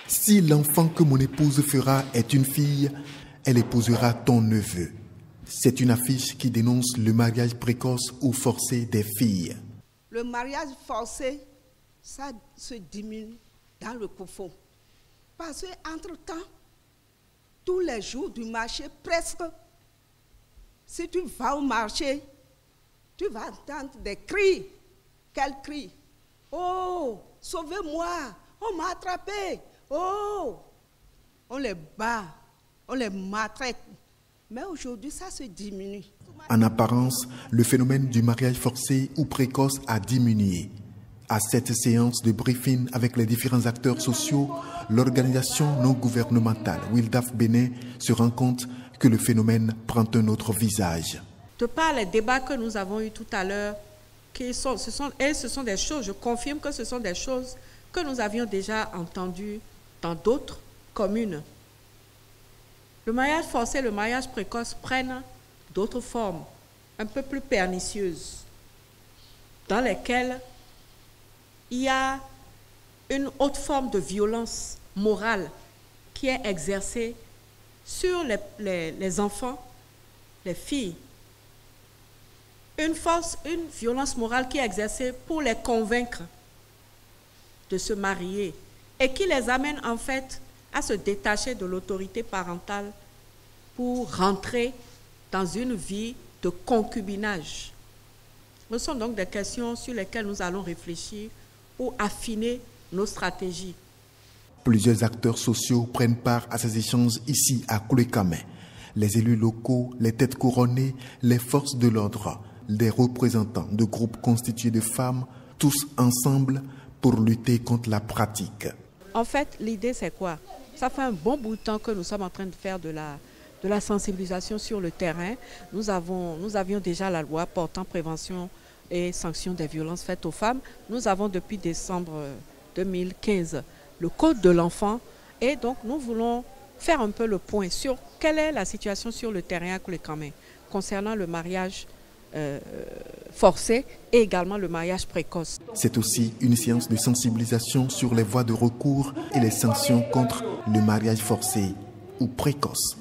Si l'enfant que mon épouse fera est une fille, elle épousera ton neveu. C'est une affiche qui dénonce le mariage précoce ou forcé des filles. Le mariage forcé, ça se diminue dans le Kouffo. Parce qu'entre-temps, tous les jours du marché, presque, si tu vas au marché, tu vas entendre des cris. Quels cris? Oh, sauvez-moi, on m'a attrapé. Oh, on les bat, on les maltraite. Mais aujourd'hui, ça se diminue. En apparence, le phénomène du mariage forcé ou précoce a diminué. À cette séance de briefing avec les différents acteurs sociaux, l'organisation non gouvernementale Wildaf Bénin se rend compte que le phénomène prend un autre visage. De par les débats que nous avons eus tout à l'heure, ce sont des choses, je confirme que ce sont des choses que nous avions déjà entendues dans d'autres communes. Le mariage forcé et le mariage précoce prennent d'autres formes, un peu plus pernicieuses, dans lesquelles il y a une autre forme de violence morale qui est exercée sur les enfants, les filles. Une violence morale qui est exercée pour les convaincre de se marier et qui les amène en fait à se détacher de l'autorité parentale pour rentrer dans une vie de concubinage. Ce sont donc des questions sur lesquelles nous allons réfléchir pour affiner nos stratégies. Plusieurs acteurs sociaux prennent part à ces échanges ici à Koulé-Kamé. Les élus locaux, les têtes couronnées, les forces de l'ordre, des représentants de groupes constitués de femmes, tous ensemble pour lutter contre la pratique. En fait, l'idée c'est quoi? Ça fait un bon bout de temps que nous sommes en train de faire de la sensibilisation sur le terrain. Nous avions déjà la loi portant prévention et sanction des violences faites aux femmes. Nous avons depuis décembre 2015 le Code de l'enfant et donc nous voulons faire un peu le point sur quelle est la situation sur le terrain à Koulé-Kamé concernant le mariage forcé et également le mariage précoce. C'est aussi une séance de sensibilisation sur les voies de recours et les sanctions contre le mariage forcé ou précoce.